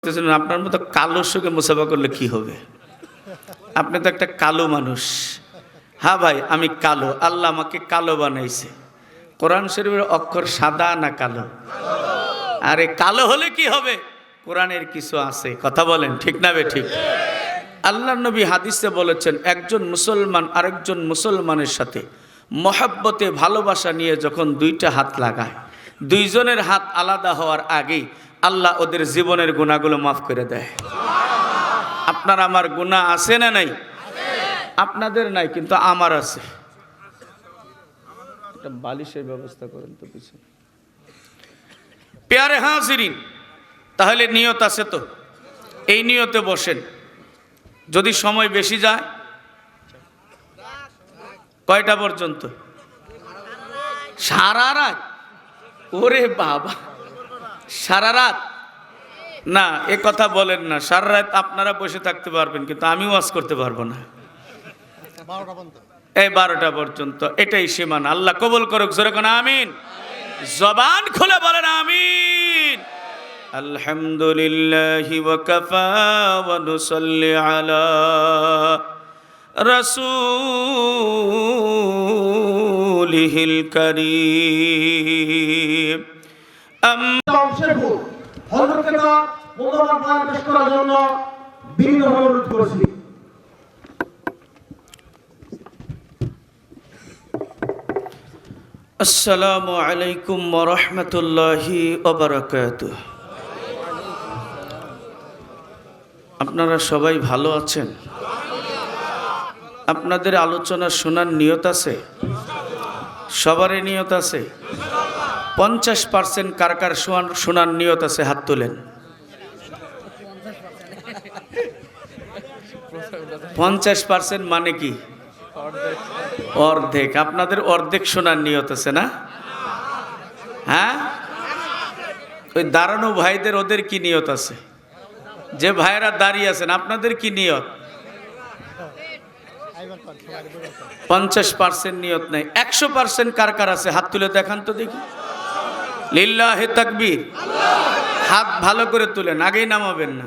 আপনার মতো কালোর সঙ্গে মুসাফা করলে কি হবে? আপনি তো একটা কালো মানুষ। হ্যাঁ ভাই, আমি কালো, আল্লাহ আমাকে কালো বানাইছে। কোরআন শরীফের অক্ষর সাদা না কালো? আরে কালো হলে কি হবে? কোরআনের কিছু আছে, কথা বলেন ঠিক না বে ঠিক? আল্লাহ নবী হাদিসে বলেছেন, একজন মুসলমান আরেকজন মুসলমানের সাথে মহাব্বতে ভালোবাসা নিয়ে যখন দুইটা হাত লাগায়, দুইজনের হাত আলাদা হওয়ার আগেই আল্লাহ ওদের জীবনের গুনাহগুলো মাফ করে দেয়। আপনার আমার গুনাহ আছে না নাই? আপনাদের নাই, কিন্তু আমার আছে। একটা বালিশের ব্যবস্থা করেন তো পিছনে। প্যারে হাজিরিন, তাহলে নিয়ত আছে তো? এই নিয়তে বসেন। যদি সময় বেশি যায়, কয়টা পর্যন্ত? সারা রাত? ওরে বাবা, সারা রাত না, এ কথা বলেন না। সারা রাত আপনারা বসে থাকতে পারবেন, কিন্তু আমি ওয়াজ করতে পারবো না। এই 12টা পর্যন্ত, এটাই সীমানা। আল্লাহ কবুল করুক, জোরে কোন আমিন। জবান খুলে বলেন আমিন। আলহামদুলিল্লাহি ওয়া কাফা ওয়া নুসাল্লি আলা রাসূলিহিল কারীম। আসসালামু আলাইকুম ওয়া রাহমাতুল্লাহি ওয়া বারাকাতুহু। আপনারা সবাই ভালো আছেন? আপনাদের আলোচনা শোনার নিয়ত আছে? সবারই নিয়ত আছে? 50% কার কার শোনার নিয়ত আছে? হাত তোলেন। 50% মানে কি? অর্ধেক। আপনাদের অর্ধেক শোনার নিয়ত আছে না? হ্যাঁ, ওই দাঁড়ানো ভাইদের, ওদের কি নিয়ত আছে? যে ভাইরা দাঁড়িয়ে আছেন, আপনাদের কি নিয়ত? 50% নিয়ত নাই। 100% কার কার আছে? হাত তুলে দেখান তো দেখি। লিল্লাহি তাকবীর। হাত ভালো করে তুলেন, আগেই নামাবেন না।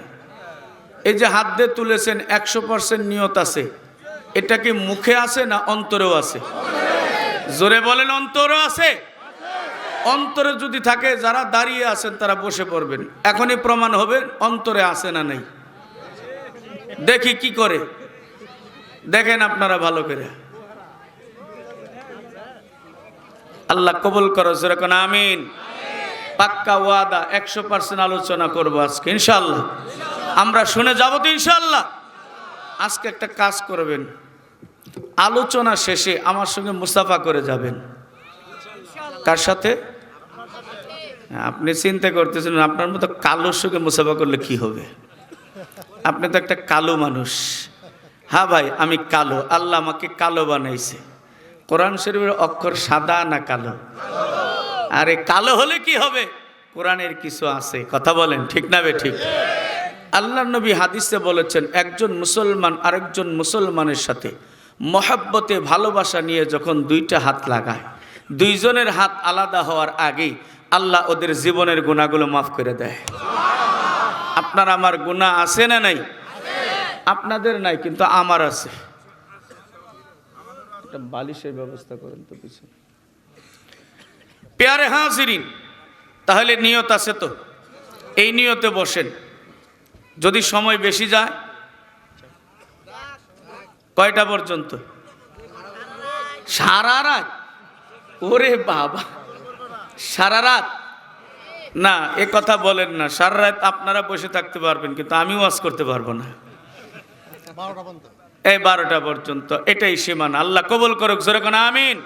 এই যে হাত দিয়ে তুলেছেন, 100% নিয়ত আছে। এটা কি মুখে আছে না অন্তরেও আছে? জোরে বলেন, অন্তরও আছে? অন্তরে যদি থাকে, যারা দাঁড়িয়ে আছেন তারা বসে পড়বেন। এখনই প্রমাণ হবে অন্তরে আছে না নাই। দেখি কি করে, দেখেন আপনারা ভালো করে। আল্লাহ কবুল করো, জোরে কোন আমিন। পাক্কা ওয়াদা, 100% আলোচনা করবো আজকে ইনশাআল্লাহ। আমরা শুনে যাবো তো ইনশাআল্লাহ। আজকে একটা কাজ করবেন, আলোচনা শেষে আমার সঙ্গে মুসাফা করে যাবেন। কার সাথে? আপনি চিন্তা করতেছেন, আপনার মতো কালোর সঙ্গে মুসাফা করলে কি হবে? আপনি তো একটা কালো মানুষ। হ্যাঁ ভাই, আমি কালো, আল্লাহ আমাকে কালো বানাইছে। কোরআন শরীফের অক্ষর সাদা না কালো? আরে কালো হলে কি হবে? কোরআনের কিছু আছে, কথা বলেন ঠিক না বে ঠিক? আল্লাহ নবী হাদিসে বলেছেন, একজন মুসলমান আরেকজন মুসলমানের সাথে মহাব্বতে ভালোবাসা নিয়ে যখন দুইটা হাত লাগায়, দুইজনের হাত আলাদা হওয়ার আগেই আল্লাহ ওদের জীবনের গুনাহগুলো মাফ করে দেয়। আপনার আমার গুনাহ আছে না নাই? আপনাদের নাই, কিন্তু আমার আছে। একটা বালিশের ব্যবস্থা করেন তো পিছনে। প্যারে হাজিরিন, তাহলে নিয়ত আছে তো? এই নিয়তে বসেন। যদি সময় বেশি যায়, কয়টা পর্যন্ত? সারা রাত? ওরে বাবা, সারা রাত না, এ কথা বলেন না। সারা রাত আপনারা বসে থাকতে পারবেন, কিন্তু আমি ওয়াজ করতে পারবো না। এই 12টা পর্যন্ত, এটাই সীমানা। আল্লাহ কবুল করুক, জোরে কোন আমিন।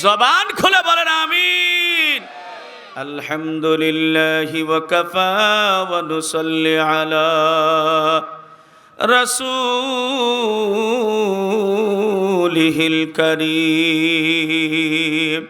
জবান খুলে বলেন আমিন। আলহামদুলিল্লাহি ওয়া কাফা ওয়া নুসাল্লি আলা রাসূলিহিল কারীম।